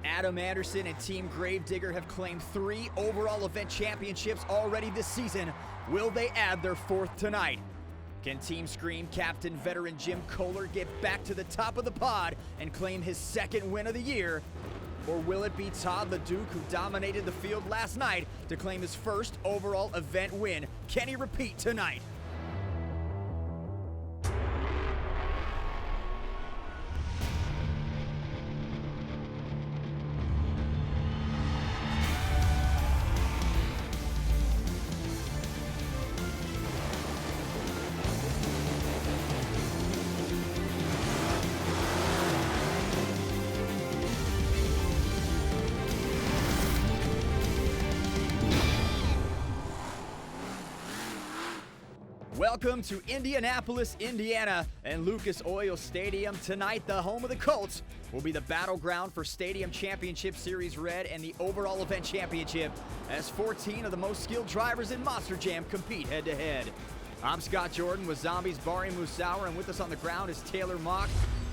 Adam Anderson and Team Gravedigger have claimed 3 overall event championships already this season. Will they add their 4th tonight? Can Team Scream captain veteran Jim Kohler get back to the top of the pod and claim his 2nd win of the year? Or will it be Todd the Duke, who dominated the field last night, to claim his 1st overall event win? Can he repeat tonight? Welcome to Indianapolis, Indiana, and Lucas Oil Stadium. Tonight, the home of the Colts will be the battleground for Stadium Championship Series Red and the Overall Event Championship, as 14 of the most skilled drivers in Monster Jam compete head-to-head. I'm Scott Jordan with Zombies Bari Musauer, and with us on the ground is Taylor Mock.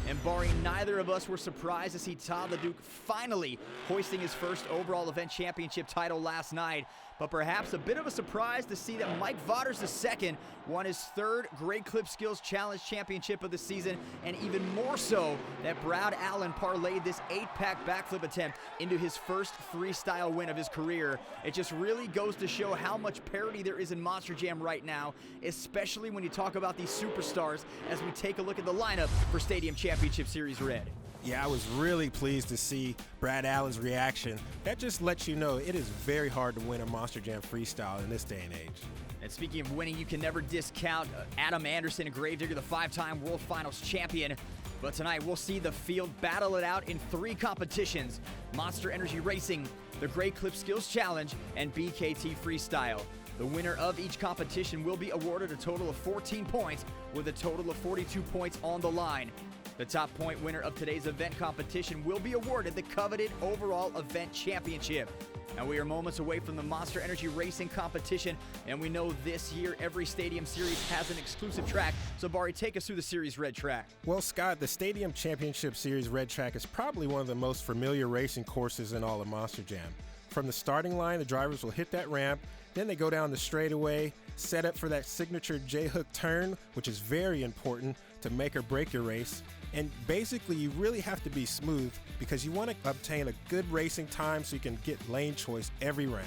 And Bari, neither of us were surprised to see Todd the Duke finally hoisting his 1st overall event championship title last night, but perhaps a bit of a surprise to see that Mike Vaughters II won his 3rd Great Clip Skills Challenge championship of the season, and even more so that Brad Allen parlayed this 8-pack backflip attempt into his 1st freestyle win of his career. It just really goes to show how much parity there is in Monster Jam right now, especially when you talk about these superstars, as we take a look at the lineup for Stadium Championship Series Red. Yeah, I was really pleased to see Brad Allen's reaction. That just lets you know it is very hard to win a Monster Jam freestyle in this day and age. And speaking of winning, you can never discount Adam Anderson and Gravedigger, the 5-time World Finals champion. But tonight, we'll see the field battle it out in 3 competitions: Monster Energy Racing, the Great Clip Skills Challenge, and Bkt Freestyle. The winner of each competition will be awarded a total of 14 points, with a total of 42 points on the line. The top point winner of today's event competition will be awarded the coveted Overall Event Championship. Now, we are moments away from the Monster Energy Racing competition, and we know this year every Stadium Series has an exclusive track. So, Bari, take us through the Series Red track. Well, Scott, the Stadium Championship Series Red track is probably one of the most familiar racing courses in all of Monster Jam. From the starting line, the drivers will hit that ramp, then they go down the straightaway, set up for that signature J-hook turn, which is very important to make or break your race. And basically, you really have to be smooth because you want to obtain a good racing time so you can get lane choice every round.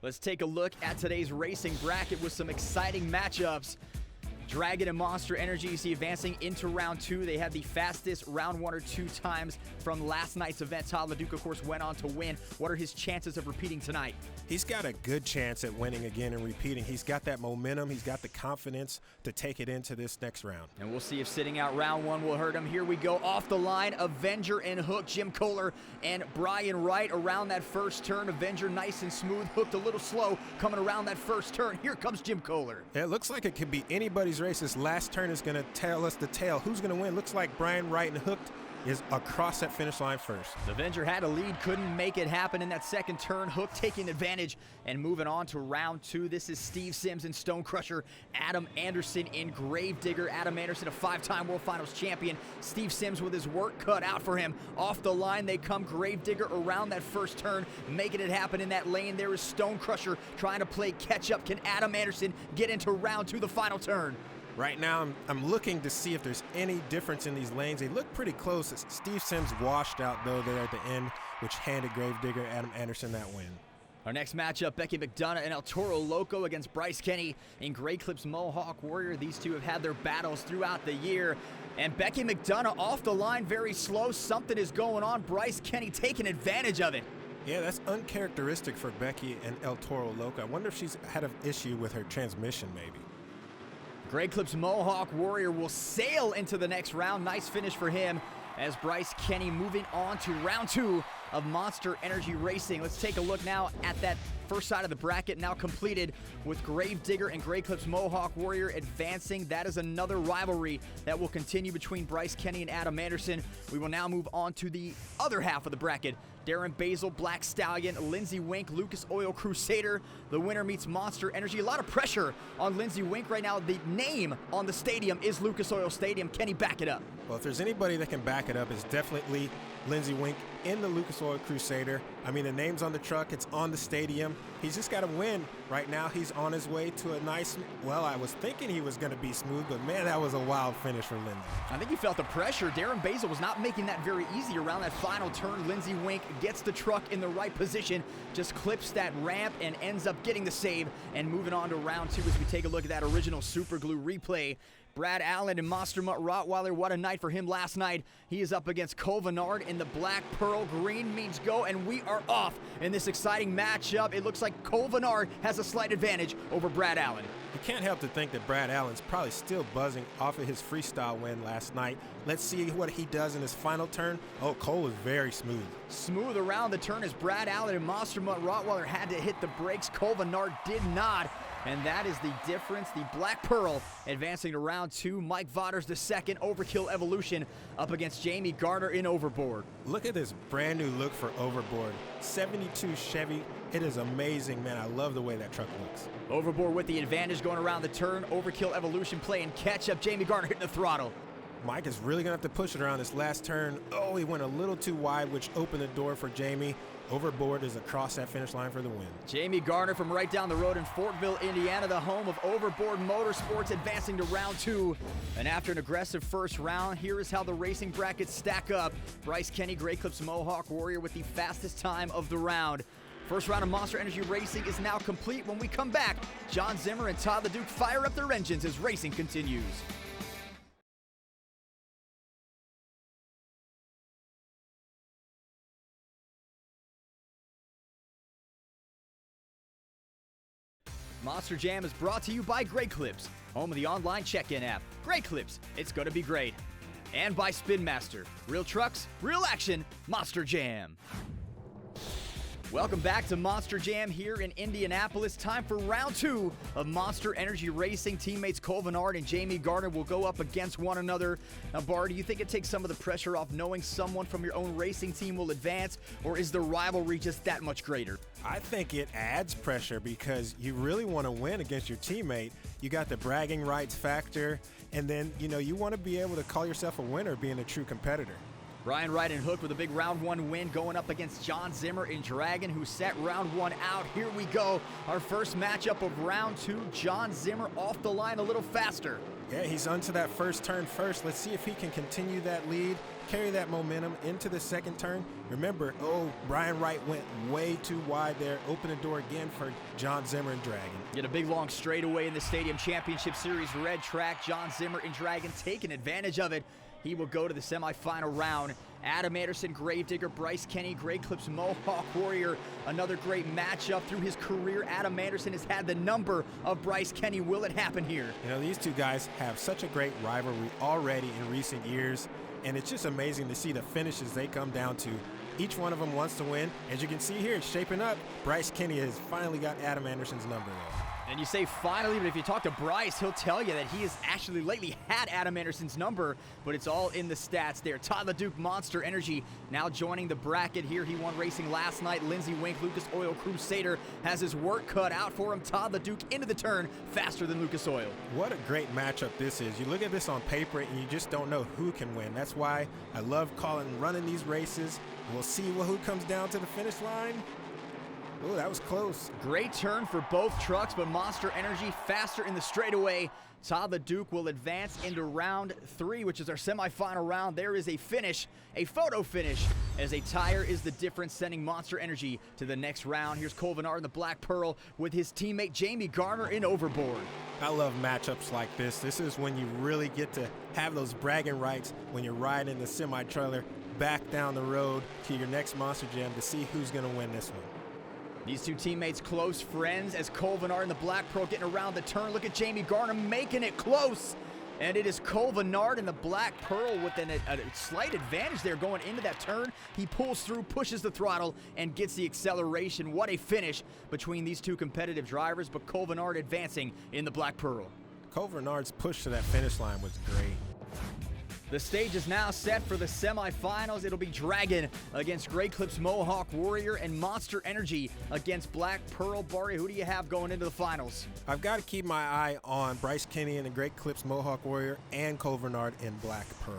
Let's take a look at today's racing bracket with some exciting matchups. Dragon and Monster Energy, you see, advancing into round 2. They had the fastest round 1 or 2 times from last night's event. Todd the Duke, of course, went on to win. What are his chances of repeating tonight? He's got a good chance at winning again and repeating. He's got that momentum. He's got the confidence to take it into this next round. And we'll see if sitting out round 1 will hurt him. Here we go. Off the line, Avenger and Hook, Jim Kohler and Brian Wright around that first turn. Avenger nice and smooth, Hooked a little slow coming around that first turn. Here comes Jim Kohler. It looks like it could be anybody's race. This last turn is going to tell us the tale. Who's going to win? Looks like Brian Wright and Hooked is across that finish line first. The Avenger had a lead, couldn't make it happen in that second turn. Hook taking advantage and moving on to round 2. This is Steve Sims and Stone Crusher, Adam Anderson in Gravedigger. Adam Anderson, a 5-time World Finals champion. Steve Sims with his work cut out for him. Off the line they come. Gravedigger around that first turn, making it happen in that lane. There is Stone Crusher trying to play catch up. Can Adam Anderson get into round 2, the final turn? Right now, I'm looking to see if there's any difference in these lanes. They look pretty close. Steve Sims washed out, though, there at the end, which handed Gravedigger Adam Anderson that win. Our next matchup, Becky Mcdonough and Toro Loco against Bryce Kenny in Great Clips Mohawk Warrior. These two have had their battles throughout the year. And Becky Mcdonough off the line very slow. Something is going on. Bryce Kenny taking advantage of it. Yeah, that's uncharacteristic for Becky and El Toro Loco. I wonder if she's had an issue with her transmission, maybe. Great Clips Mohawk Warrior will sail into the next round. Nice finish for him as Bryce Kenny moving on to round 2 of Monster Energy Racing. Let's take a look now at that First side of the bracket now completed with Gravedigger and Grey Clips Mohawk Warrior advancing. That is another rivalry that will continue between Bryce Kenny and Adam Anderson. We will now move on to the other half of the bracket. Darren Basil, Black Stallion, Lindsey Wink, Lucas Oil Crusader. The winner meets Monster Energy. A lot of pressure on Lindsey Wink right now. The name on the stadium is Lucas Oil Stadium. Can he back it up? Well, if there's anybody that can back it up, it's definitely Lindsey Wink in the Lucas Oil Crusader. I mean, the name's on the truck. It's on the stadium. He's just got to win. Right now, he's on his way to a nice, well, I was thinking he was going to be smooth, but man, that was a wild finish for Lindsey. I think he felt the pressure. Darren Basil was not making that very easy around that final turn. Lindsey Wink gets the truck in the right position, just clips that ramp and ends up getting the save and moving on to round two as we take a look at that original Super Glue replay. Brad Allen and Monster Mutt Rottweiler, what a night for him last night. He is up against Kovenard in the Black Pearl. Green means go, and we are off in this exciting matchup. It looks like Kovenard has a slight advantage over Brad Allen. You can't help to think that Brad Allen's probably still buzzing off of his freestyle win last night. Let's see what he does in his final turn. Oh, Cole is very smooth. Smooth around the turn as Brad Allen and Monster Mutt Rottweiler had to hit the brakes. Kovenard did not. And that is the difference. The Black Pearl advancing to round two. Mike Vaughters the second. Overkill Evolution up against Jamie Garner in Overboard. Look at this brand new look for Overboard. 72 Chevy. It is amazing, man. I love the way that truck looks. Overboard with the advantage going around the turn. Overkill Evolution playing catch up. Jamie Garner hitting the throttle. Mike is really going to have to push it around this last turn. Oh, he went a little too wide, which opened the door for Jamie. Overboard is across that finish line for the win. Jamie Garner from right down the road in Fortville, Indiana, the home of Overboard Motorsports, advancing to round two. And after an aggressive first round, here is how the racing brackets stack up. Bryce Kenny, Grey Clips Mohawk Warrior with the fastest time of the round. First round of Monster Energy Racing is now complete. When we come back, John Zimmer and Todd the Duke fire up their engines as racing continues. Monster Jam is brought to you by Grey Clips, home of the online check-in app. Grey Clips, it's gonna be great. And by Spin Master, real trucks, real action, Monster Jam. Welcome back to Monster Jam here in Indianapolis. Time for round two of Monster Energy Racing. Teammates Kovenard and Jamie Garner will go up against one another. Now, Bar, do you think it takes some of the pressure off knowing someone from your own racing team will advance, or is the rivalry just that much greater? I think it adds pressure because you really want to win against your teammate. You got the bragging rights factor, and then, you want to be able to call yourself a winner being a true competitor. Brian Wright and Hook with a big round one win going up against John Zimmer in Dragon, who set round one out. Here we go. Our first matchup of round two. John Zimmer off the line a little faster. Yeah, he's onto that first turn first. Let's see if he can continue that lead, carry that momentum into the second turn. Remember, Brian Wright went way too wide there. Open the door again for John Zimmer and Dragon. Get a big long straightaway in the Stadium Championship Series red track. John Zimmer and Dragon taking advantage of it. He will go to the semifinal round. Adam Anderson, Gravedigger, Bryce Kenny, Grey Clips Mohawk Warrior. Another great matchup through his career. Adam Anderson has had the number of Bryce Kenny. Will it happen here? These two guys have such a great rivalry already in recent years, and it's just amazing to see the finishes they come down to. Each one of them wants to win. As you can see here, it's shaping up. Bryce Kenny has finally got Adam Anderson's number though. And you say finally, but if you talk to Bryce, he'll tell you that he has actually lately had Adam Anderson's number, but it's all in the stats there. Todd the Duke, Monster Energy, now joining the bracket here. He won racing last night. Lindsey Wink, Lucas Oil Crusader, has his work cut out for him. Todd the Duke into the turn, faster than Lucas Oil. What a great matchup this is. You look at this on paper, and you just don't know who can win. That's why I love running these races. We'll see who comes down to the finish line. Oh, that was close. Great turn for both trucks, but Monster Energy faster in the straightaway. Todd the Duke will advance into round three, which is our semifinal round. There is a finish, a photo finish, as a tire is the difference, sending Monster Energy to the next round. Here's Kovenard in the Black Pearl with his teammate Jamie Garner in Overboard. I love matchups like this. This is when you really get to have those bragging rights when you're riding the semi-trailer back down the road to your next Monster Jam to see who's going to win this one. These two teammates close friends as Kovenard and the Black Pearl getting around the turn. Look at Jamie Garner making it close. And it is Kohler in the Black Pearl with a slight advantage there going into that turn. He pulls through, pushes the throttle, and gets the acceleration. What a finish between these two competitive drivers, but Kohler advancing in the Black Pearl. Kohler's push to that finish line was great. The stage is now set for the semifinals. It'll be Dragon against Great Clips Mohawk Warrior and Monster Energy against Black Pearl. Barry, who do you have going into the finals? I've got to keep my eye on Bryce Kenny and the Great Clips Mohawk Warrior and Kohler in Black Pearl.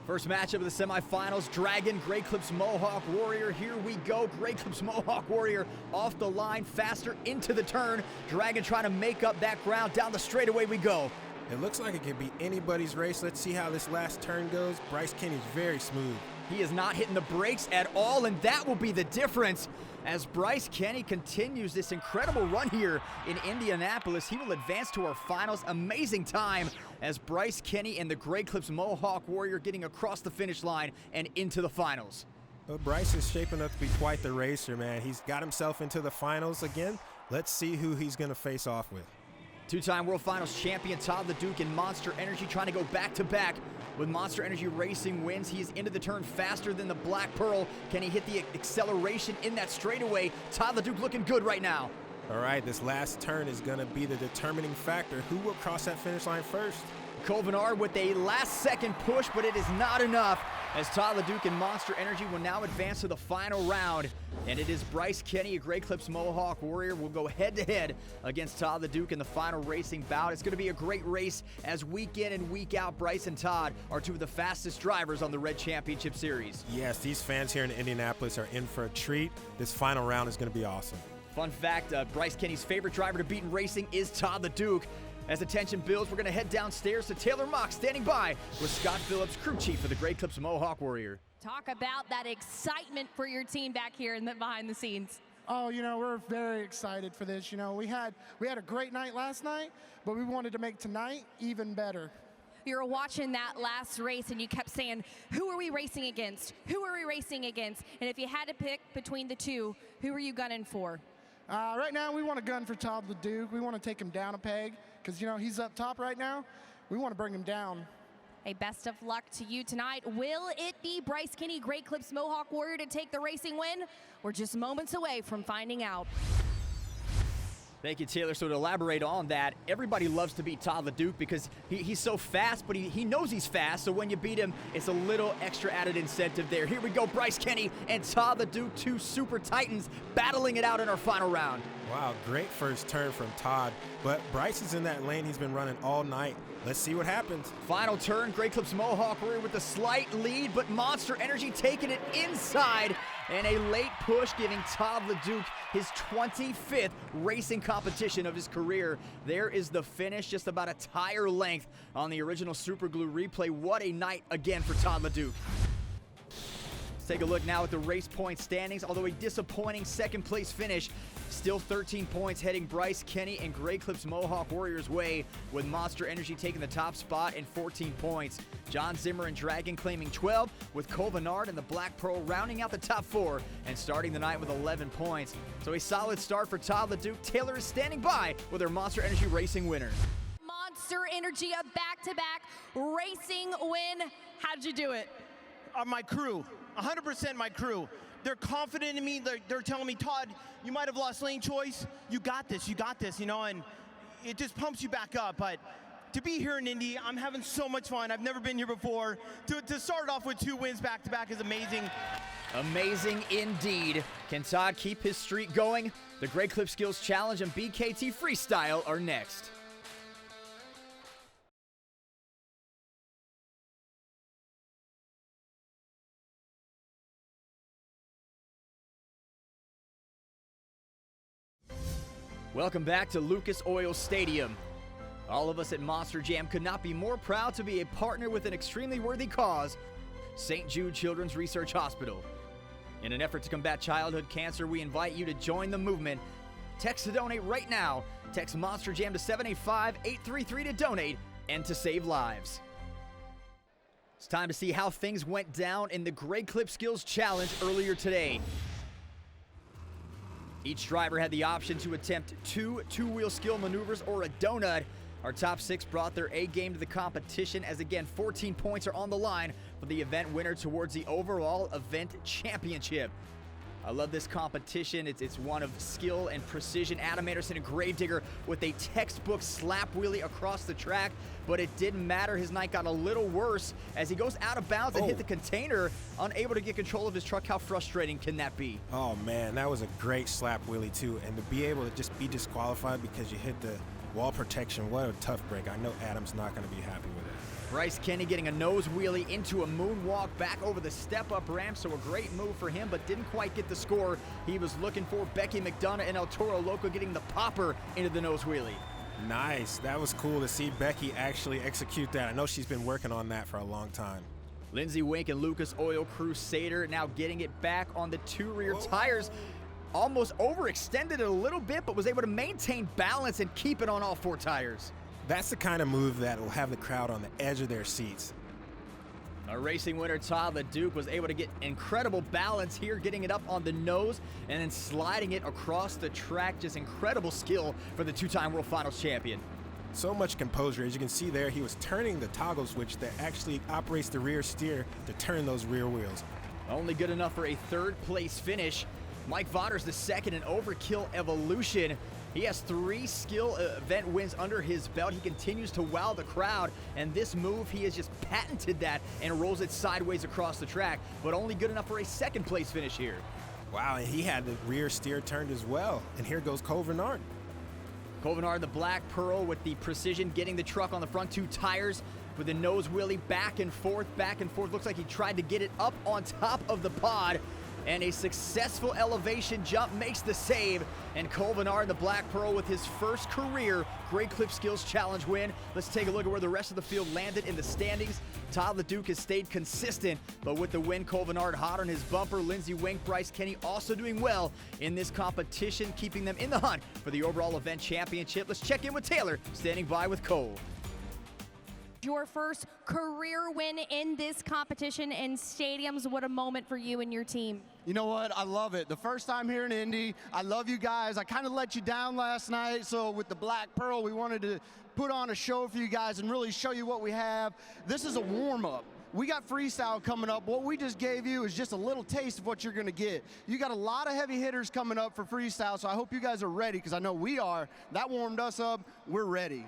First matchup of the semifinals, Dragon, Great Clips Mohawk Warrior. Here we go. Great Clips Mohawk Warrior off the line, faster into the turn. Dragon trying to make up that ground. Down the straightaway we go. It looks like it could be anybody's race. Let's see how this last turn goes. Bryce Kenny's very smooth. He is not hitting the brakes at all, and that will be the difference. As Bryce Kenny continues this incredible run here in Indianapolis, he will advance to our finals. Amazing time as Bryce Kenny and the Great Clips Mohawk Warrior getting across the finish line and into the finals. Well, Bryce is shaping up to be quite the racer, man. He's got himself into the finals again. Let's see who he's going to face off with. Two-time World Finals champion Todd LeDuc and Monster Energy trying to go back-to-back with Monster Energy Racing wins. He is into the turn faster than the Black Pearl. Can he hit the acceleration in that straightaway? Todd LeDuc looking good right now. All right, this last turn is going to be the determining factor. Who will cross that finish line first? Kohler with a last-second push, but it is not enough as Todd LeDuc and Monster Energy will now advance to the final round. And it is Bryce Kenny, a Great Clips Mohawk Warrior, will go head-to-head against Todd LeDuc in the final racing bout. It's going to be a great race as week in and week out, Bryce and Todd are two of the fastest drivers on the Red Championship Series. Yes, these fans here in Indianapolis are in for a treat. This final round is going to be awesome. Fun fact, Bryce Kenny's favorite driver to beat in racing is Todd LeDuc. As the tension builds, we're going to head downstairs to Taylor Mock standing by with Scott Phillips, crew chief for the Great Clips Mohawk Warrior. Talk about that excitement for your team back here in the behind the scenes. Oh, we're very excited for this. We had a great night last night, but we wanted to make tonight even better. You were watching that last race and you kept saying, who are we racing against? Who are we racing against? And if you had to pick between the two, who are you gunning for? Right now, we want to gun for Todd LeDuc. We want to take him down a peg because, he's up top right now. We want to bring him down. Hey, best of luck to you tonight. Will it be Bryce Kenny, Great Clips Mohawk Warrior, to take the racing win? We're just moments away from finding out. Thank you, Taylor. So to elaborate on that, everybody loves to beat Todd LeDuc because he's so fast, but he knows he's fast. So when you beat him, it's a little extra added incentive there. Here we go, Bryce Kenny and Todd LeDuc, two super titans battling it out in our final round. Wow, great first turn from Todd. But Bryce is in that lane he's been running all night. Let's see what happens. Final turn, Great Clips Mohawk Warrior with a slight lead, but Monster Energy taking it inside. And a late push giving Todd LeDuc his 25th racing competition of his career. There is the finish, just about a tire length on the original Super Glue replay. What a night again for Todd LeDuc. Let's take a look now at the race point standings. Although a disappointing second place finish, still 13 points heading Bryce Kenny and Great Clips Mohawk Warriors' way, with Monster Energy taking the top spot and 14 points. John Zimmer and Dragon claiming 12, with Kohler and the Black Pearl rounding out the top 4 and starting the night with 11 points. So a solid start for Todd LeDuc. Taylor is standing by with her Monster Energy Racing winner. Monster Energy, a back-to-back racing win. How'd you do it? My crew, 100% my crew. They're confident in me. They're telling me, Todd, you might have lost lane choice. You got this, and it just pumps you back up. But to be here in Indy, I'm having so much fun. I've never been here before. To start off with 2 wins back-to-back is amazing. Amazing indeed. Can Todd keep his streak going? The Great Clip Skills Challenge and Bkt Freestyle are next. Welcome back to Lucas Oil Stadium. All of us at Monster Jam could not be more proud to be a partner with an extremely worthy cause, St. Jude Children's Research Hospital. In an effort to combat childhood cancer, we invite you to join the movement. Text to donate right now. Text Monster Jam to 785-833 to donate and to save lives. It's time to see how things went down in the Great Clip Skills Challenge earlier today. Each driver had the option to attempt 2 two-wheel skill maneuvers or a donut. Our top 6 brought their A game to the competition as, again, 14 points are on the line for the event winner towards the overall event championship. I love this competition. It's one of skill and precision. Adam Anderson and Gravedigger with a textbook slap wheelie across the track, but it didn't matter. His night got a little worse as he goes out of bounds and hit the container, unable to get control of his truck. How frustrating can that be? Oh man, that was a great slap wheelie too, and to be able to just be disqualified because you hit the wall protection, what a tough break. I know Adam's not going to be happy with it. Bryce Kenny getting a nose wheelie into a moonwalk back over the step-up ramp, so a great move for him, but didn't quite get the score he was looking for. Becky, Mcdonough, and El Toro Loco getting the popper into the nose wheelie. Nice. That was cool to see Becky actually execute that. I know she's been working on that for a long time. Lindsey Wink and Lucas Oil Crusader now getting it back on the 2 rear tires. Almost overextended it a little bit, but was able to maintain balance and keep it on all 4 tires. That's the kind of move that will have the crowd on the edge of their seats. Our racing winner, Todd LeDuc, was able to get incredible balance here, getting it up on the nose and then sliding it across the track. Just incredible skill for the 2-time World Finals champion. So much composure. As you can see there, he was turning the toggle switch that actually operates the rear steer to turn those rear wheels. Only good enough for a 3rd place finish. Mike Vaughters the 2nd in Overkill Evolution. He has 3 skill event wins under his belt. He continues to wow the crowd, and this move, he has just patented that and rolls it sideways across the track, but only good enough for a 2nd place finish here. Wow, and he had the rear steer turned as well. And here goes Cole Vernard. Cole Vernard, the Black Pearl, with the precision, getting the truck on the front 2 tires with a nose wheelie back and forth, back and forth. Looks like he tried to get it up on top of the pod. And a successful elevation jump makes the save. And Cole Vernard, the Black Pearl, with his first career Great Clip Skills Challenge win. Let's take a look at where the rest of the field landed in the standings. Todd LeDuc has stayed consistent, but with the win, Cole Vernard hot on his bumper. Lindsey Wink, Bryce Kenny also doing well in this competition, keeping them in the hunt for the overall event championship. Let's check in with Taylor, standing by with Cole. Your first career win in this competition in stadiums. What a moment for you and your team. You know what? I love it. The first time here in Indy. I love you guys. I kind of let you down last night, so with the Black Pearl, we wanted to put on a show for you guys and really show you what we have. This is a warm-up. We got freestyle coming up. What we just gave you is just a little taste of what you're going to get. You got a lot of heavy hitters coming up for freestyle, so I hope you guys are ready, because I know we are. That warmed us up. We're ready.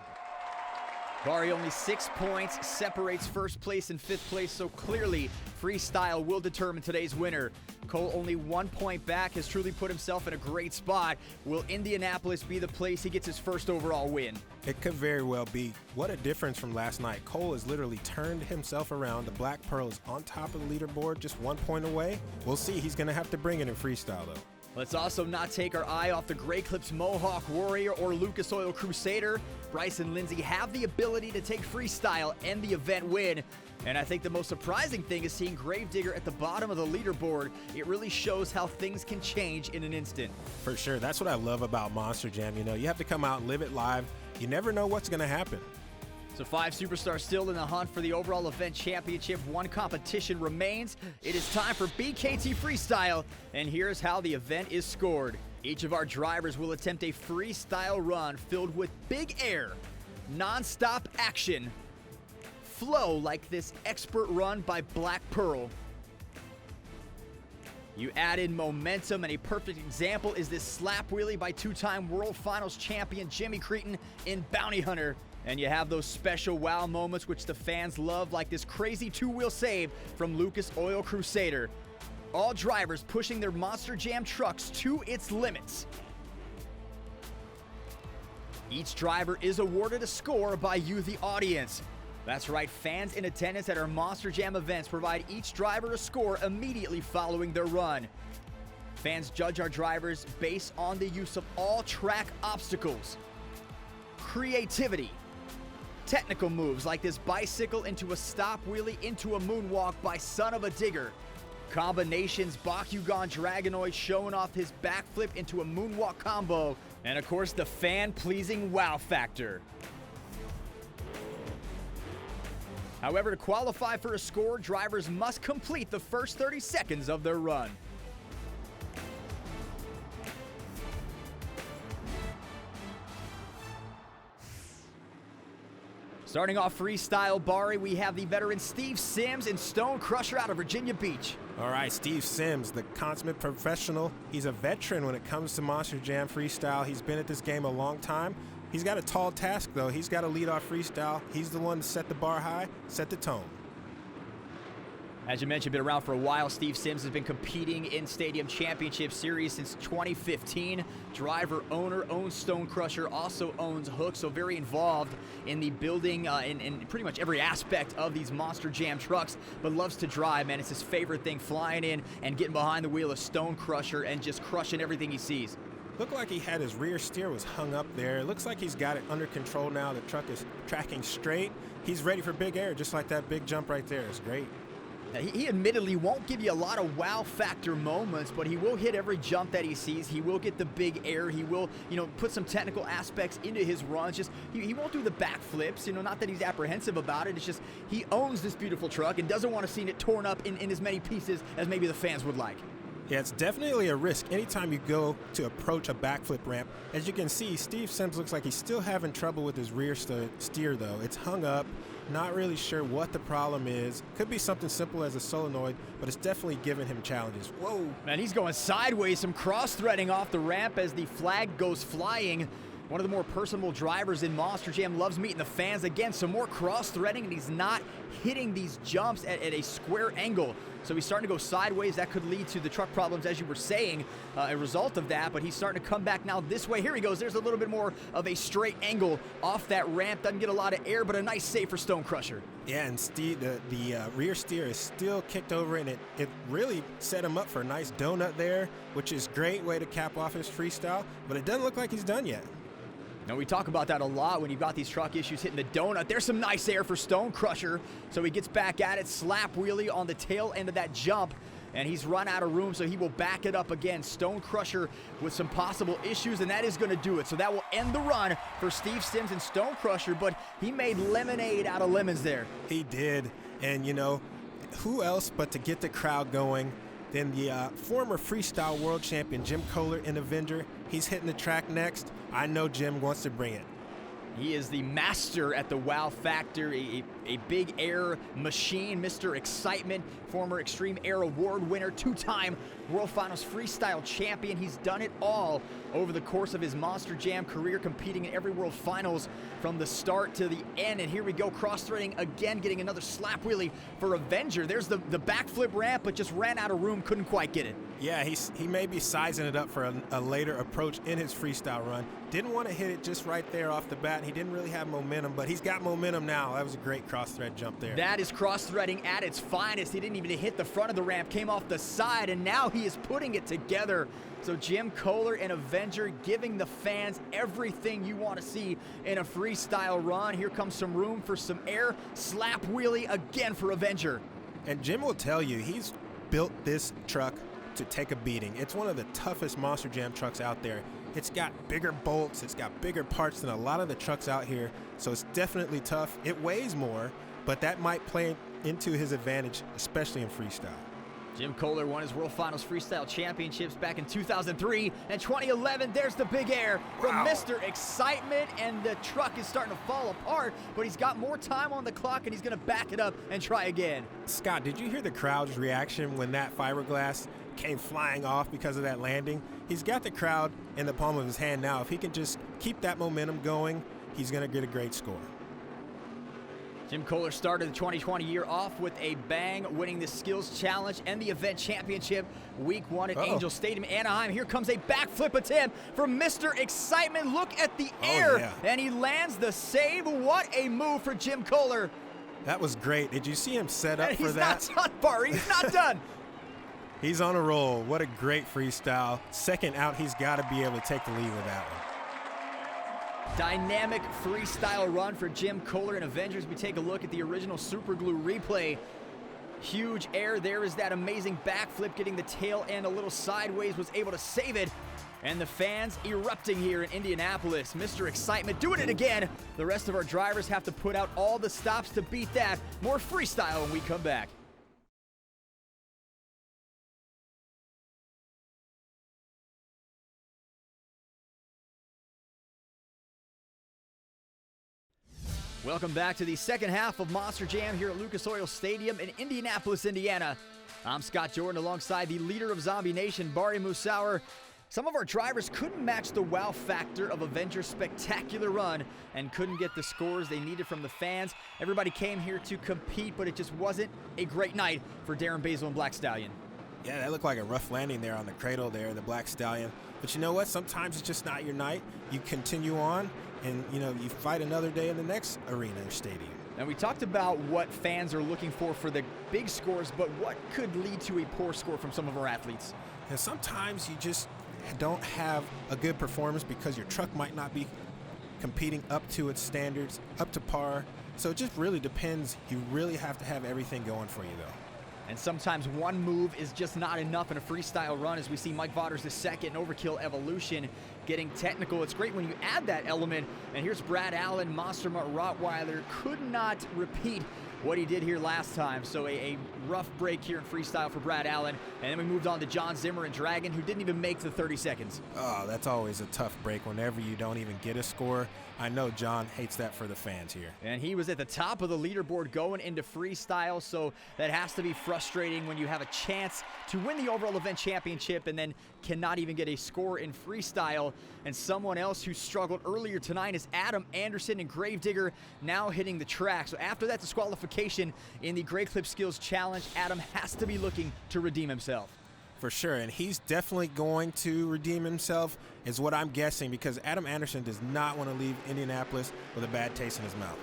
Bari only 6 points separates 1st place and 5th place, so clearly freestyle will determine today's winner. Cole only 1 point back, has truly put himself in a great spot. Will Indianapolis be the place he gets his first overall win? It could very well be. What a difference from last night. Cole has literally turned himself around. The Black Pearl is on top of the leaderboard, just 1 point away. We'll see. He's going to have to bring it in freestyle, though. Let's also not take our eye off the Gray Clips Mohawk Warrior or Lucas Oil Crusader. Bryce and Lindsey have the ability to take freestyle and the event win. And I think the most surprising thing is seeing Gravedigger at the bottom of the leaderboard. It really shows how things can change in an instant. For sure. That's what I love about Monster Jam. You know, you have to come out and live it live. You never know what's going to happen. So 5 superstars still in the hunt for the overall event championship. 1 competition remains. It is time for Bkt Freestyle, and here's how the event is scored. Each of our drivers will attempt a freestyle run filled with big air, non-stop action, flow like this expert run by Black Pearl. You add in momentum, and a perfect example is this slap wheelie by 2-time World Finals champion Jimmy Cretin in Bounty Hunter. And you have those special wow moments which the fans love, like this crazy 2-wheel save from Lucas Oil Crusader. All drivers pushing their Monster Jam trucks to its limits. Each driver is awarded a score by you, the audience. That's right, fans in attendance at our Monster Jam events provide each driver a score immediately following their run. Fans judge our drivers based on the use of all track obstacles, creativity, technical moves like this bicycle into a stop wheelie into a moonwalk by Son of a Digger, combinations, Bakugan Dragonoid showing off his backflip into a moonwalk combo, and of course the fan-pleasing wow factor. However, to qualify for a score, drivers must complete the first 30 seconds of their run. Starting off freestyle, Bari, we have the veteran Steve Sims and Stone Crusher out of Virginia Beach. All right, Steve Sims, the consummate professional. He's a veteran when it comes to Monster Jam freestyle. He's been at this game a long time. He's got a tall task, though. He's got to lead off freestyle. He's the one to set the bar high, set the tone. As you mentioned, been around for a while. Steve Sims has been competing in Stadium Championship Series since 2015. Driver, owner, owns Stone Crusher, also owns Hook, so very involved in the building in pretty much every aspect of these Monster Jam trucks, but loves to drive, man. It's his favorite thing, flying in and getting behind the wheel of Stone Crusher and just crushing everything he sees. Looked like he had his rear steer was hung up there. It looks like he's got it under control now. The truck is tracking straight. He's ready for big air, just like that big jump right there. It's great. Now, he admittedly won't give you a lot of wow factor moments, but he will hit every jump that he sees. He will get the big air. He will, put some technical aspects into his runs. Just he won't do the backflips, not that he's apprehensive about it. It's just he owns this beautiful truck and doesn't want to see it torn up in as many pieces as maybe the fans would like. Yeah, it's definitely a risk anytime you go to approach a backflip ramp. As you can see, Steve Sims looks like he's still having trouble with his rear steer, though. It's hung up. Not really sure what the problem is. Could be something simple as a solenoid, but it's definitely giving him challenges. Whoa. Man, he's going sideways, some cross-threading off the ramp as the flag goes flying. One of the more personable drivers in Monster Jam, loves meeting the fans. Again, some more cross-threading, and he's not hitting these jumps at a square angle. So he's starting to go sideways. That could lead to the truck problems, as you were saying, a result of that. But he's starting to come back now this way. Here he goes. There's a little bit more of a straight angle off that ramp. Doesn't get a lot of air, but a nice save for Stone Crusher. Yeah, and Steve, the rear steer is still kicked over, and it really set him up for a nice donut there, which is a great way to cap off his freestyle. But it doesn't look like he's done yet. Now, we talk about that a lot when you've got these truck issues hitting the donut. There's some nice air for Stone Crusher. So he gets back at it, slap wheelie on the tail end of that jump, and he's run out of room, so he will back it up again. Stone Crusher with some possible issues, and that is going to do it. So that will end the run for Steve Sims and Stone Crusher, but he made lemonade out of lemons there. He did, and who else but to get the crowd going than the former freestyle world champion Jim Kohler in Avenger. He's hitting the track next. I know Jim wants to bring it. He is the master at the wow factor, a big air machine, Mr. Excitement, former Extreme Air Award winner, two-time World Finals freestyle champion. He's done it all over the course of his Monster Jam career, competing in every World Finals from the start to the end. And here we go, cross-threading again, getting another slap wheelie for Avenger. There's the backflip ramp, but just ran out of room, couldn't quite get it. Yeah, he may be sizing it up for a later approach in his freestyle run. Didn't want to hit it just right there off the bat. He didn't really have momentum, but he's got momentum now. That was a great cross-thread jump there. That is cross-threading at its finest. He didn't even hit the front of the ramp, came off the side, and now he is putting it together. So Jim Kohler and Avenger giving the fans everything you want to see in a freestyle run. Here comes some room for some air. Slap wheelie again for Avenger. And Jim will tell you, he's built this truck to take a beating. It's one of the toughest Monster Jam trucks out there. It's got bigger bolts, it's got bigger parts than a lot of the trucks out here, so it's definitely tough. It weighs more, but that might play into his advantage, especially in freestyle. Jim Kohler won his World Finals Freestyle Championships back in 2003 and 2011. There's the big air from Mr. Excitement, and the truck is starting to fall apart, but he's got more time on the clock, and he's going to back it up and try again. Scott, did you hear the crowd's reaction when that fiberglass came flying off because of that landing? He's got the crowd in the palm of his hand now. If he can just keep that momentum going, he's going to get a great score. Jim Kohler started the 2020 year off with a bang, winning the Skills Challenge and the Event Championship Week 1 at Angel Stadium, Anaheim. Here comes a backflip attempt from Mr. Excitement. Look at the air, and he lands the save. What a move for Jim Kohler. That was great. Did you see him set up for that? He's not done, Barry. He's not done. He's on a roll. What a great freestyle. Second out, he's got to be able to take the lead with that one. Dynamic freestyle run for Jim Kohler and Avengers. We take a look at the original Super Glue replay. Huge air. There is that amazing backflip, getting the tail end a little sideways, was able to save it. And the fans erupting here in Indianapolis. Mr. Excitement doing it again. The rest of our drivers have to put out all the stops to beat that. More freestyle when we come back. Welcome back to the second half of Monster Jam here at Lucas Oil Stadium in Indianapolis, Indiana. I'm Scott Jordan alongside the leader of Zombie Nation, Bari Musauer. Some of our drivers couldn't match the wow factor of Avenger's spectacular run and couldn't get the scores they needed from the fans. Everybody came here to compete, but it just wasn't a great night for Darren Basil and Black Stallion. Yeah, that looked like a rough landing there on the cradle there, the Black Stallion. But you know what? Sometimes it's just not your night. You continue on, and you fight another day in the next arena or stadium. And we talked about what fans are looking for the big scores, but what could lead to a poor score from some of our athletes? And sometimes you just don't have a good performance because your truck might not be competing up to its standards, up to par. So it just really depends. You really have to have everything going for you, though. And sometimes one move is just not enough in a freestyle run, as we see Mike Vaughters II in Overkill Evolution getting technical. It's great when you add that element. And here's Brad Allen, Monster Mutt Rottweiler, could not repeat what he did here last time. So a rough break here in freestyle for Brad Allen. And then we moved on to John Zimmer and Dragon, who didn't even make the 30 seconds. Oh, that's always a tough break whenever you don't even get a score. I know John hates that for the fans here. And he was at the top of the leaderboard going into freestyle, so that has to be frustrating when you have a chance to win the overall event championship and then cannot even get a score in freestyle. And someone else who struggled earlier tonight is Adam Anderson and Gravedigger, now hitting the track. So after that disqualification in the Great Clip Skills Challenge, Adam has to be looking to redeem himself. For sure, and he's definitely going to redeem himself, is what I'm guessing, because Adam Anderson does not want to leave Indianapolis with a bad taste in his mouth.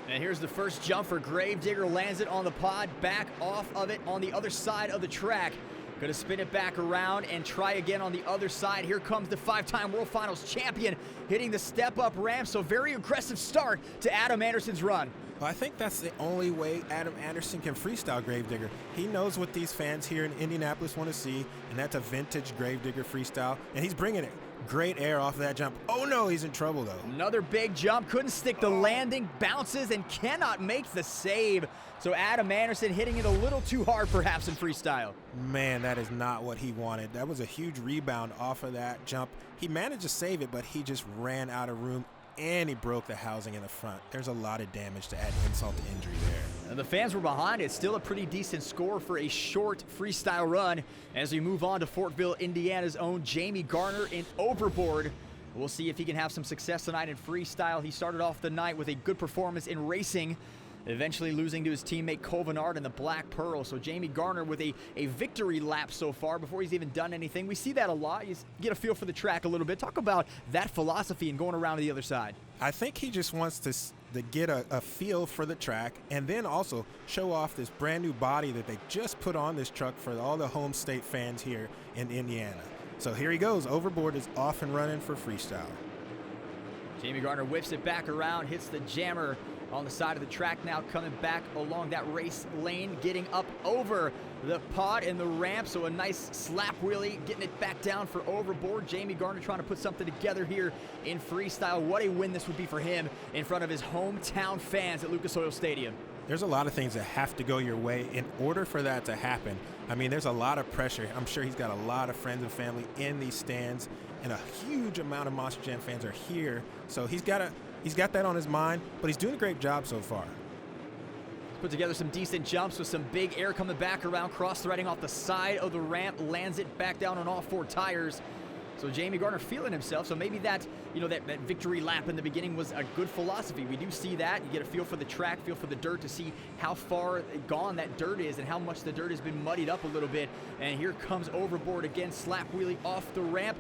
And here's the first jump for Gravedigger, lands it on the pod, back off of it on the other side of the track. Gonna spin it back around and try again on the other side. Here comes the 5-time World Finals champion hitting the step-up ramp, so very aggressive start to Adam Anderson's run. Well, I think that's the only way Adam Anderson can freestyle Gravedigger. He knows what these fans here in Indianapolis want to see, and that's a vintage Gravedigger freestyle, and he's bringing it. Great air off of that jump. Oh no, he's in trouble though. Another big jump, couldn't stick the landing, bounces and cannot make the save. So Adam Anderson hitting it a little too hard perhaps in freestyle. Man, that is not what he wanted. That was a huge rebound off of that jump. He managed to save it, but he just ran out of room and he broke the housing in the front. There's a lot of damage to add insult to injury there. And the fans were behind it. Still a pretty decent score for a short freestyle run. As we move on to Fortville, Indiana's own Jamie Garner in Overboard. We'll see if he can have some success tonight in freestyle. He started off the night with a good performance in racing, eventually losing to his teammate Covenard in the Black Pearl. So Jamie Garner with a victory lap so far before he's even done anything. We see that a lot. You get a feel for the track a little bit. Talk about that philosophy and going around to the other side. I think he just wants to get a feel for the track and then also show off this brand new body that they just put on this truck for all the home state fans here in Indiana. So here he goes. Overboard is off and running for freestyle. Jamie Garner whips it back around, hits the jammer on the side of the track now, coming back along that race lane, getting up over the pod and the ramp. So a nice slap wheelie, getting it back down for Overboard. Jamie Garner trying to put something together here in freestyle. What a win this would be for him in front of his hometown fans at Lucas Oil Stadium. There's a lot of things that have to go your way in order for that to happen. I mean, there's a lot of pressure. I'm sure he's got a lot of friends and family in these stands, and a huge amount of Monster Jam fans are here. So he's got that on his mind, but he's doing a great job so far. Put together some decent jumps with some big air coming back around, cross-threading off the side of the ramp, lands it back down on all four tires. So Jamie Garner feeling himself. So maybe that, that victory lap in the beginning was a good philosophy. We do see that. You get a feel for the track, feel for the dirt to see how far gone that dirt is and how much the dirt has been muddied up a little bit. And here comes Overboard again, slap wheelie off the ramp.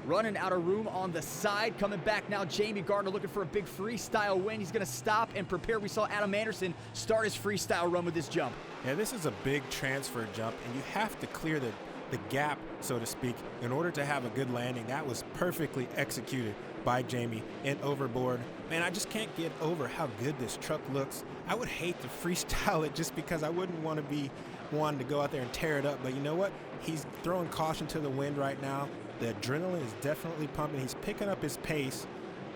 Running out of room on the side. Coming back now, Jamie Garner looking for a big freestyle win. He's going to stop and prepare. We saw Adam Anderson start his freestyle run with this jump. Yeah, this is a big transfer jump, and you have to clear the gap, so to speak, in order to have a good landing. That was perfectly executed by Jamie in Overboard. Man, I just can't get over how good this truck looks. I would hate to freestyle it just because I wouldn't want to be one to go out there and tear it up. But you know what? He's throwing caution to the wind right now. The adrenaline is definitely pumping. He's picking up his pace.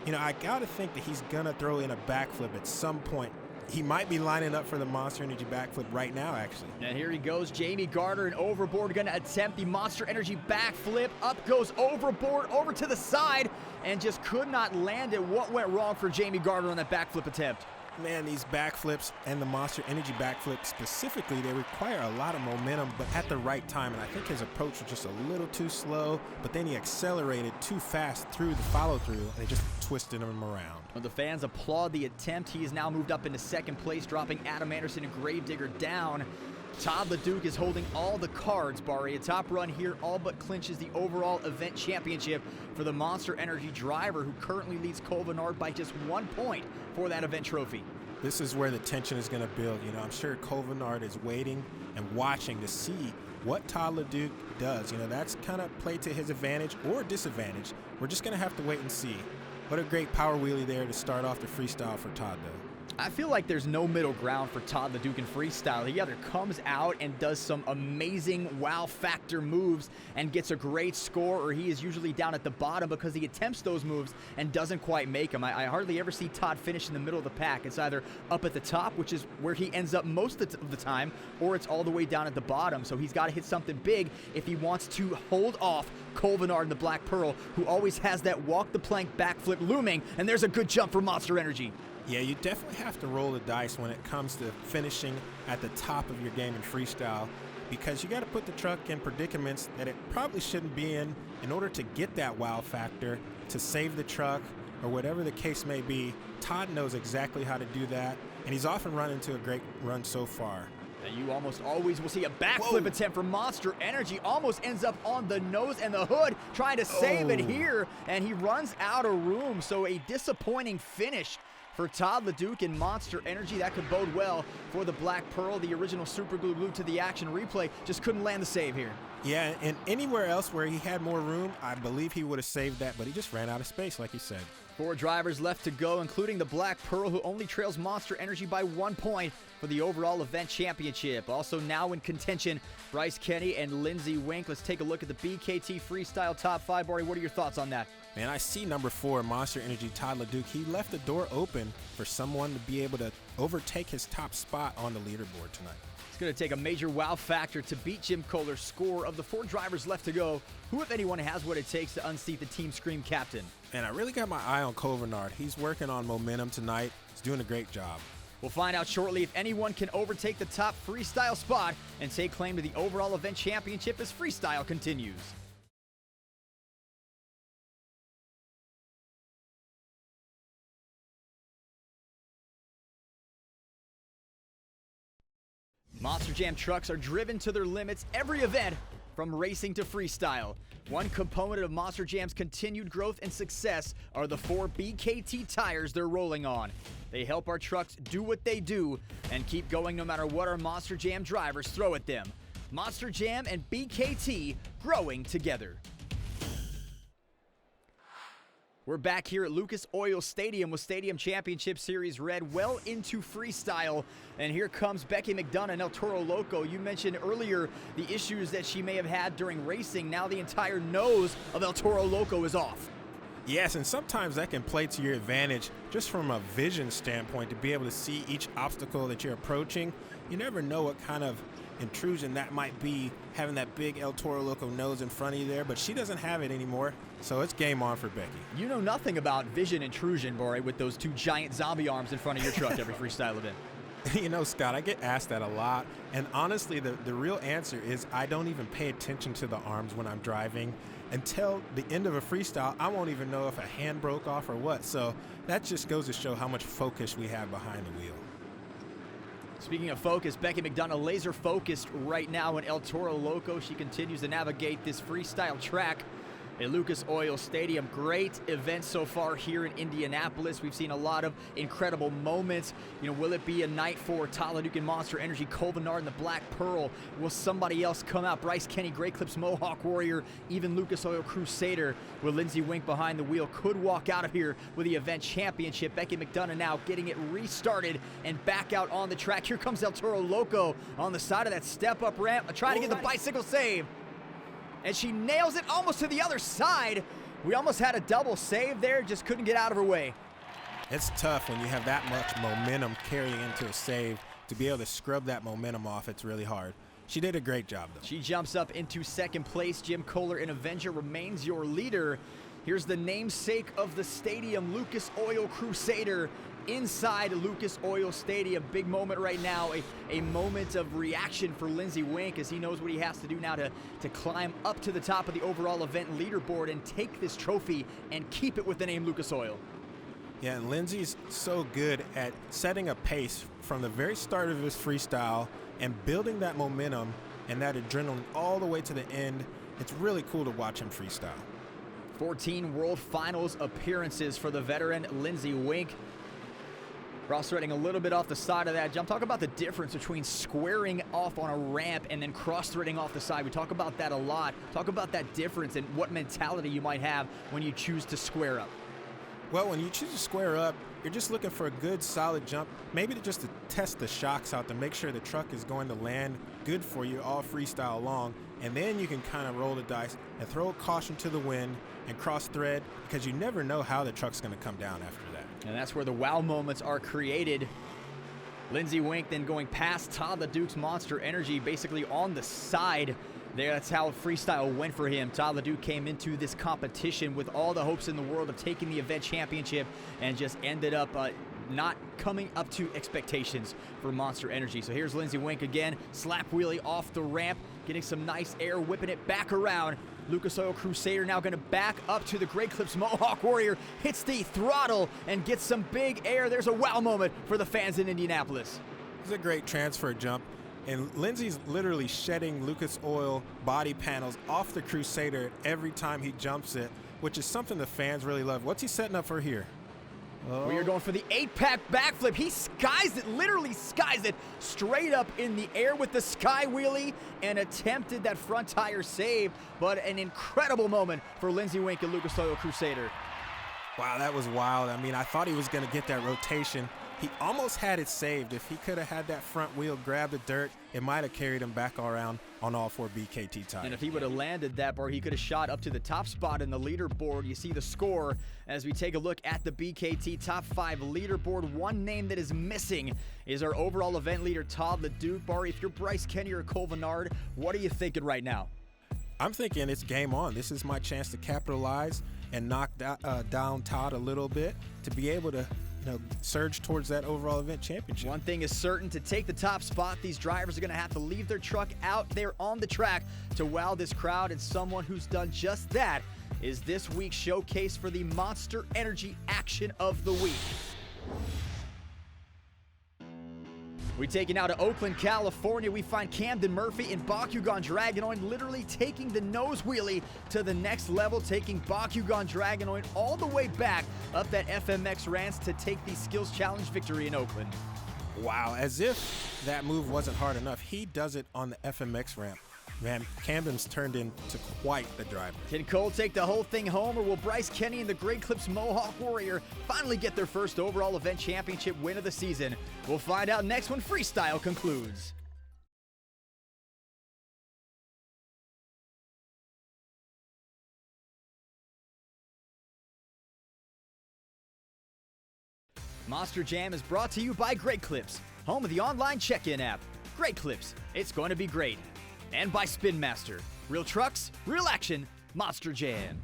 I got to think that he's going to throw in a backflip at some point. He might be lining up for the Monster Energy backflip right now, actually. And here he goes, Jamie Garner and Overboard going to attempt the Monster Energy backflip. Up goes Overboard, over to the side, and just could not land it. What went wrong for Jamie Garner on that backflip attempt? Man, these backflips and the Monster Energy backflip specifically, they require a lot of momentum, but at the right time. And I think his approach was just a little too slow, but then he accelerated too fast through the follow-through, and it just twisted him around. Well, the fans applaud the attempt. He has now moved up into second place, dropping Adam Anderson and Gravedigger down. Todd LeDuc is holding all the cards, Barry. A top run here all but clinches the overall event championship for the Monster Energy driver, who currently leads Kohler by just 1 point for that event trophy. This is where the tension is going to build. You know, I'm sure Kohler is waiting and watching to see what Todd LeDuc does. You know, that's kind of played to his advantage or disadvantage. We're just going to have to wait and see. What a great power wheelie there to start off the freestyle for Todd, though. I feel like there's no middle ground for Todd LeDuc in freestyle. He either comes out and does some amazing wow factor moves and gets a great score, or he is usually down at the bottom because he attempts those moves and doesn't quite make them. I hardly ever see Todd finish in the middle of the pack. It's either up at the top, which is where he ends up most of the time, or it's all the way down at the bottom. So he's got to hit something big if he wants to hold off Kohler in the Black Pearl, who always has that walk the plank backflip looming, and there's a good jump for Monster Energy. Yeah, you definitely have to roll the dice when it comes to finishing at the top of your game in freestyle, because you got to put the truck in predicaments that it probably shouldn't be in order to get that wow factor, to save the truck, or whatever the case may be. Todd knows exactly how to do that, and he's often run into a great run so far. And you almost always will see a backflip attempt from Monster Energy. Almost ends up on the nose and the hood, trying to save it here, and he runs out of room. So a disappointing finish for Todd LeDuc and Monster Energy. That could bode well for the Black Pearl. The original super glue glued to the action replay just couldn't land the save here. Yeah, and anywhere else where he had more room, I believe he would have saved that, but he just ran out of space, like you said. 4 drivers left to go, including the Black Pearl, who only trails Monster Energy by 1 point for the overall event championship. Also now in contention, Bryce Kenny and Lindsey Wink. Let's take a look at the BKT Freestyle Top 5. Barry, what are your thoughts on that? Man, I see number 4, Monster Energy, Todd LeDuc. He left the door open for someone to be able to overtake his top spot on the leaderboard tonight. It's going to take a major wow factor to beat Jim Kohler's score. Of the 4 drivers left to go, who, if anyone, has what it takes to unseat the Team Scream captain? And I really got my eye on Kohler. He's working on momentum tonight. He's doing a great job. We'll find out shortly if anyone can overtake the top freestyle spot and take claim to the overall event championship as freestyle continues. Monster Jam trucks are driven to their limits every event, from racing to freestyle. One component of Monster Jam's continued growth and success are the 4 BKT tires they're rolling on. They help our trucks do what they do and keep going no matter what our Monster Jam drivers throw at them. Monster Jam and BKT growing together. We're back here at Lucas Oil Stadium with Stadium Championship Series Red well into freestyle. And here comes Becky Mcdonough and El Toro Loco. You mentioned earlier the issues that she may have had during racing. Now the entire nose of El Toro Loco is off. Yes, and sometimes that can play to your advantage just from a vision standpoint, to be able to see each obstacle that you're approaching. You never know what kind of intrusion that might be, having that big El Toro Loco nose in front of you there, but she doesn't have it anymore, so it's game on for Becky. You know nothing about vision intrusion, Bori, with those 2 giant zombie arms in front of your truck every freestyle event. You know, Scott, I get asked that a lot, and honestly, the real answer is I don't even pay attention to the arms when I'm driving. Until the end of a freestyle, I won't even know if a hand broke off or what, so that just goes to show how much focus we have behind the wheel. Speaking of focus, Becky Mcdonough laser focused right now in El Toro Loco. She continues to navigate this freestyle track at Lucas Oil Stadium. Great event so far here in Indianapolis. We've seen a lot of incredible moments. You know, will it be a night for Todd LeDuc and Monster Energy, Kohler and the Black Pearl? Will somebody else come out? Bryce Kenny, Great Clips Mohawk Warrior, even Lucas Oil Crusader with Lindsey Wink behind the wheel could walk out of here with the event championship. Becky Mcdonough now getting it restarted and back out on the track. Here comes El Toro Loco on the side of that step-up ramp, trying to get the bicycle save. And she nails it almost to the other side. We almost had a double save there, just couldn't get out of her way. It's tough when you have that much momentum carrying into a save. To be able to scrub that momentum off, it's really hard. She did a great job, though. She jumps up into second place. Jim Kohler in Avenger remains your leader. Here's the namesake of the stadium, Lucas Oil Crusader, inside Lucas Oil Stadium. Big moment right now, a moment of reaction for Lindsey Wink as he knows what he has to do now to climb up to the top of the overall event leaderboard and take this trophy and keep it with the name Lucas Oil. Yeah, and Lindsey's so good at setting a pace from the very start of his freestyle and building that momentum and that adrenaline all the way to the end. It's really cool to watch him freestyle. 14 World Finals appearances for the veteran Lindsey Wink. Cross-threading a little bit off the side of that jump. Talk about the difference between squaring off on a ramp and then cross-threading off the side. We talk about that a lot. Talk about that difference and what mentality you might have when you choose to square up. Well, when you choose to square up, you're just looking for a good, solid jump, maybe just to test the shocks out to make sure the truck is going to land good for you all freestyle long, and then you can kind of roll the dice and throw caution to the wind and cross-thread because you never know how the truck's going to come down after that. And that's where the wow moments are created. Lindsey Wink then going past Todd LeDuc's Monster Energy, basically on the side there. That's how freestyle went for him. Todd LeDuc came into this competition with all the hopes in the world of taking the event championship and just ended up not coming up to expectations for Monster Energy. So here's Lindsey Wink again, slap wheelie off the ramp, getting some nice air, whipping it back around. Lucas Oil Crusader now going to back up to the Great Clips Mohawk Warrior, hits the throttle and gets some big air. There's a wow moment for the fans in Indianapolis. It's a great transfer jump. And Lindsey's literally shedding Lucas Oil body panels off the Crusader every time he jumps it, which is something the fans really love. What's he setting up for here? Oh. We are going for the 8-pack backflip. He skies it, literally skies it straight up in the air with the sky wheelie and attempted that front tire save, but an incredible moment for Lindsey Wink and Lucas Oil Crusader. Wow, that was wild. I mean, I thought he was going to get that rotation. He almost had it saved. If he could have had that front wheel, grab the dirt, it might have carried him back around on all 4 BKT tires. And if he would have landed that bar, he could have shot up to the top spot in the leaderboard. You see the score as we take a look at the BKT Top 5 leaderboard. One name that is missing is our overall event leader, Todd LeDuc. Bar, if you're Bryce Kenny or Cole Vennard, what are you thinking right now? I'm thinking it's game on. This is my chance to capitalize and knock down Todd a little bit to be able to surge towards that overall event championship. One thing is certain, to take the top spot, these drivers are going to have to leave their truck out there on the track to wow this crowd, and someone who's done just that is this week's showcase for the Monster Energy Action of the Week. We take it now to Oakland, California. We find Camden Murphy and Bakugan Dragonoid literally taking the nose wheelie to the next level, taking Bakugan Dragonoid all the way back up that FMX ramp to take the Skills Challenge victory in Oakland. Wow, as if that move wasn't hard enough, he does it on the FMX ramp. Man, Camden's turned into quite the driver. Can Cole take the whole thing home, or will Bryce Kenny and the Great Clips Mohawk Warrior finally get their first overall event championship win of the season? We'll find out next when Freestyle concludes. Monster Jam is brought to you by Great Clips, home of the online check-in app. Great Clips, it's going to be great. And by Spin Master. Real trucks, real action, Monster Jam.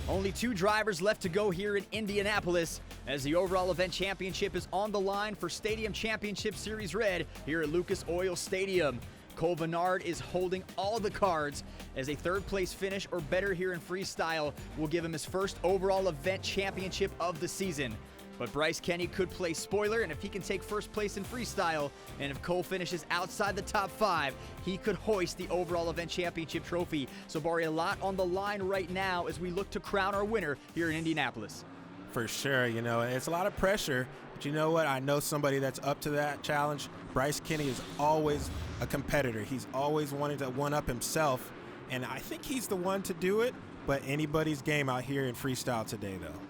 Only 2 drivers left to go here in Indianapolis as the overall event championship is on the line for Stadium Championship Series Red here at Lucas Oil Stadium. Cole Vennard is holding all the cards as a 3rd place finish or better here in freestyle will give him his first overall event championship of the season. But Bryce Kenny could play spoiler, and if he can take 1st place in freestyle, and if Cole finishes outside the top 5, he could hoist the overall event championship trophy. So Bari, a lot on the line right now as we look to crown our winner here in Indianapolis. For sure, it's a lot of pressure, but you know what? I know somebody that's up to that challenge. Bryce Kenny is always a competitor. He's always wanting to one-up himself, and I think he's the one to do it, but anybody's game out here in freestyle today, though.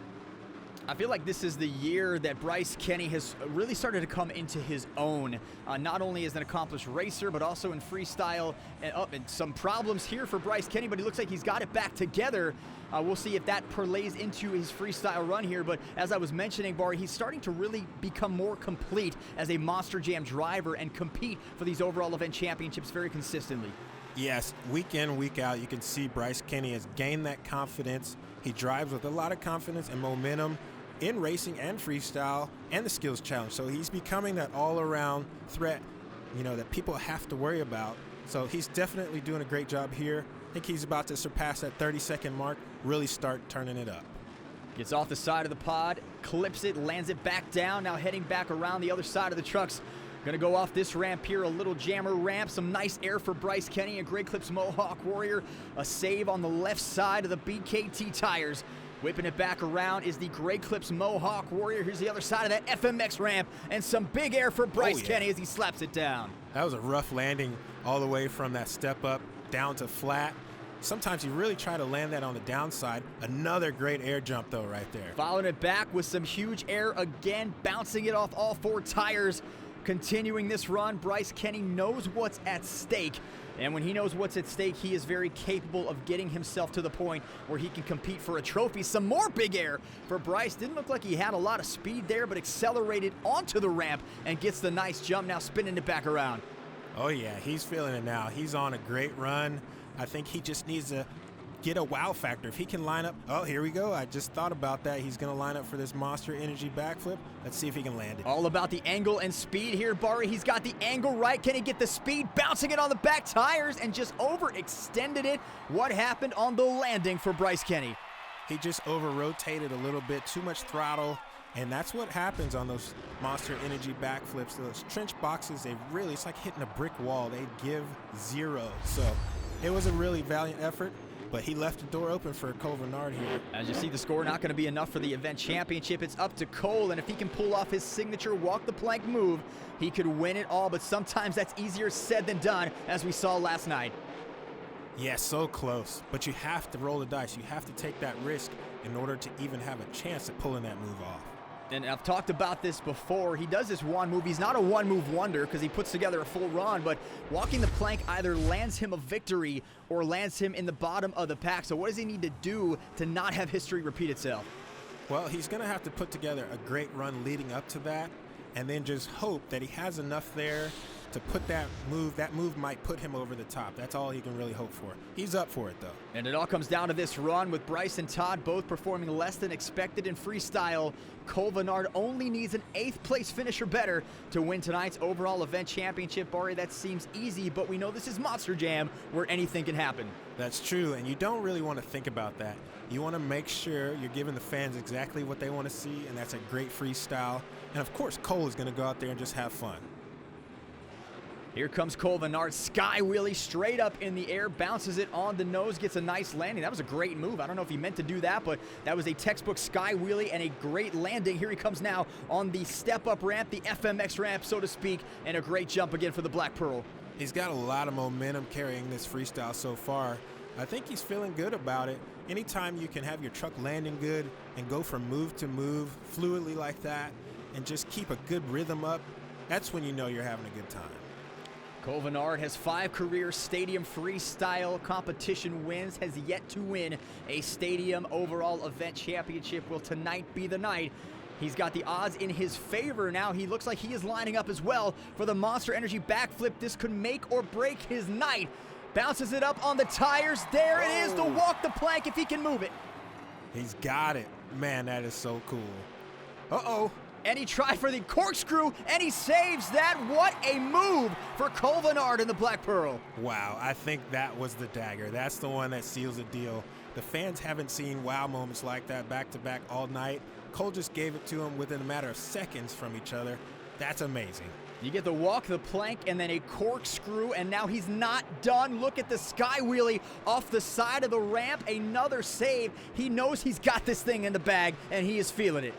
I feel like this is the year that Bryce Kenny has really started to come into his own, not only as an accomplished racer, but also in freestyle. And some problems here for Bryce Kenny, but he looks like he's got it back together. We'll see if that parlays into his freestyle run here. But as I was mentioning, Barry, he's starting to really become more complete as a Monster Jam driver and compete for these overall event championships very consistently. Yes, week in, week out, you can see Bryce Kenny has gained that confidence. He drives with a lot of confidence and momentum. in racing and freestyle and the skills challenge. So he's becoming that all-around threat, that people have to worry about. So he's definitely doing a great job here. I think he's about to surpass that 30-second mark, really start turning it up. Gets off the side of the pod, clips it, lands it back down, now heading back around the other side of the trucks. Gonna go off this ramp here, a little jammer ramp, some nice air for Bryce Kenny and Great Clips Mohawk Warrior. A save on the left side of the BKT tires. Whipping it back around is the Great Clips Mohawk Warrior. Here's the other side of that FMX ramp, and some big air for Bryce Kenny as he slaps it down. That was a rough landing all the way from that step up down to flat. Sometimes you really try to land that on the downside. Another great air jump, though, right there. Following it back with some huge air again, bouncing it off all 4 tires. Continuing this run, Bryce Kenny knows what's at stake. And when he knows what's at stake, he is very capable of getting himself to the point where he can compete for a trophy. Some more big air for Bryce. Didn't look like he had a lot of speed there, but accelerated onto the ramp and gets the nice jump, now spinning it back around. Oh, yeah, he's feeling it now. He's on a great run. I think he just needs to get a wow factor. If he can line up, oh, here we go. I just thought about that. He's going to line up for this Monster Energy backflip. Let's see if he can land it. All about the angle and speed here, Bari. He's got the angle right. Can he get the speed? Bouncing it on the back tires and just overextended it. What happened on the landing for Bryce Kenny? He just over-rotated a little bit, too much throttle, and that's what happens on those Monster Energy backflips. Those trench boxes, it's like hitting a brick wall. They give zero. So it was a really valiant effort, but he left the door open for Cole Vernard here. As you see, the score not going to be enough for the event championship. It's up to Cole, and if he can pull off his signature walk the plank move, he could win it all, but sometimes that's easier said than done, as we saw last night. Yeah, so close, but you have to roll the dice. You have to take that risk in order to even have a chance at pulling that move off. And I've talked about this before. He does this one move. He's not a one-move wonder because he puts together a full run, but walking the plank either lands him a victory or lands him in the bottom of the pack. So what does he need to do to not have history repeat itself? Well, he's going to have to put together a great run leading up to that, and then just hope that he has enough there to put that move. That move might put him over the top. That's all he can really hope for. He's up for it, though. And it all comes down to this run with Bryce and Todd both performing less than expected in freestyle. Cole Vernard only needs an 8th place finish or better to win tonight's overall event championship. Bari, that seems easy, but we know this is Monster Jam where anything can happen. That's true, and you don't really want to think about that. You want to make sure you're giving the fans exactly what they want to see, and that's a great freestyle. And of course, Cole is going to go out there and just have fun. Here comes Cole Vernard, sky wheelie straight up in the air, bounces it on the nose, gets a nice landing. That was a great move. I don't know if he meant to do that, but that was a textbook sky wheelie and a great landing. Here he comes now on the step-up ramp, the FMX ramp, so to speak, and a great jump again for the Black Pearl. He's got a lot of momentum carrying this freestyle so far. I think he's feeling good about it. Anytime you can have your truck landing good and go from move to move fluidly like that and just keep a good rhythm up, that's when you know you're having a good time. Cole Vernard has 5 career stadium freestyle competition wins, has yet to win a stadium overall event championship. Will tonight be the night? He's got the odds in his favor now. He looks like he is lining up as well for the Monster Energy backflip. This could make or break his night. Bounces it up on the tires. There it is, to walk the plank if he can move it. He's got it. Man, that is so cool. Uh-oh. And he tried for the corkscrew, and he saves that. What a move for Cole Vernard in the Black Pearl. Wow, I think that was the dagger. That's the one that seals the deal. The fans haven't seen wow moments like that back-to-back all night. Cole just gave it to him within a matter of seconds from each other. That's amazing. You get the walk, the plank, and then a corkscrew, and now he's not done. Look at the sky wheelie off the side of the ramp. Another save. He knows he's got this thing in the bag, and he is feeling it.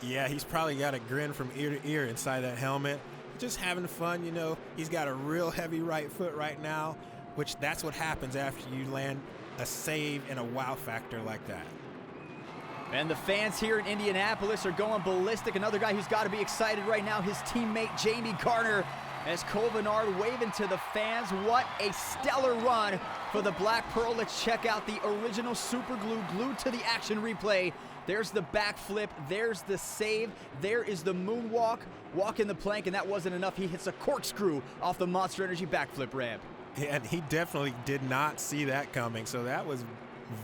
Yeah, he's probably got a grin from ear to ear inside that helmet. Just having fun, you know. He's got a real heavy right foot right now, which that's what happens after you land a save and a wow factor like that. And the fans here in Indianapolis are going ballistic. Another guy who's got to be excited right now, his teammate Jamie Garner, as Cole Vernard waving to the fans. What a stellar run for the Black Pearl. Let's check out the original super glue glued to the action replay. There's the backflip, there's the save, there is the moonwalk, walking the plank, and that wasn't enough. He hits a corkscrew off the Monster Energy backflip ramp. Yeah, and he definitely did not see that coming, so that was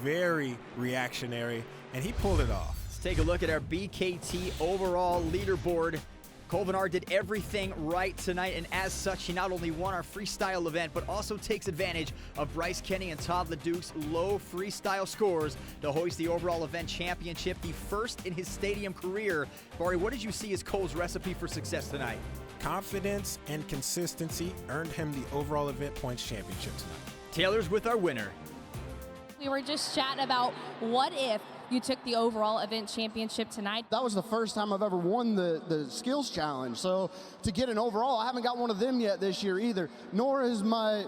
very reactionary, and he pulled it off. Let's take a look at our Bkt Overall Leaderboard. Kohler did everything right tonight, and as such, he not only won our freestyle event, but also takes advantage of Bryce Kenny and Todd LeDuc's low freestyle scores to hoist the overall event championship, the first in his stadium career. Bari, what did you see as Cole's recipe for success tonight? Confidence and consistency earned him the overall event points championship tonight. Taylor's with our winner. We were just chatting about what if you took the overall event championship tonight. That was the first time I've ever won the skills challenge. So to get an overall, I haven't got one of them yet this year either, nor is my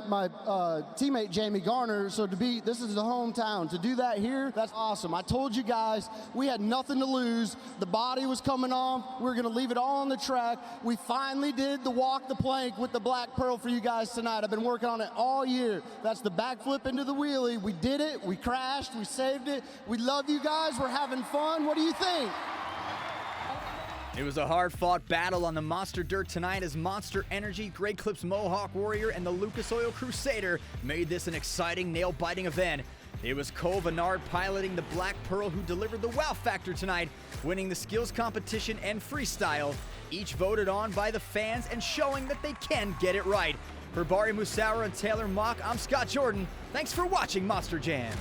teammate Jamie Garner. So this is the hometown. To do that here, that's awesome. I told you guys, we had nothing to lose. The body was coming off. We were gonna leave it all on the track. We finally did the walk the plank with the black pearl for you guys tonight. I've been working on it all year. That's the backflip into the wheelie. We did it, we crashed, we saved it. We love you guys. We're having fun. What do you think? It was a hard-fought battle on the Monster Dirt tonight as Monster Energy, Great Clips Mohawk Warrior, and the Lucas Oil Crusader made this an exciting, nail-biting event. It was Kohler piloting the Black Pearl who delivered the wow factor tonight, winning the skills competition and freestyle, each voted on by the fans and showing that they can get it right. For Bari Musawa and Taylor Mock, I'm Scott Jordan. Thanks for watching Monster Jam.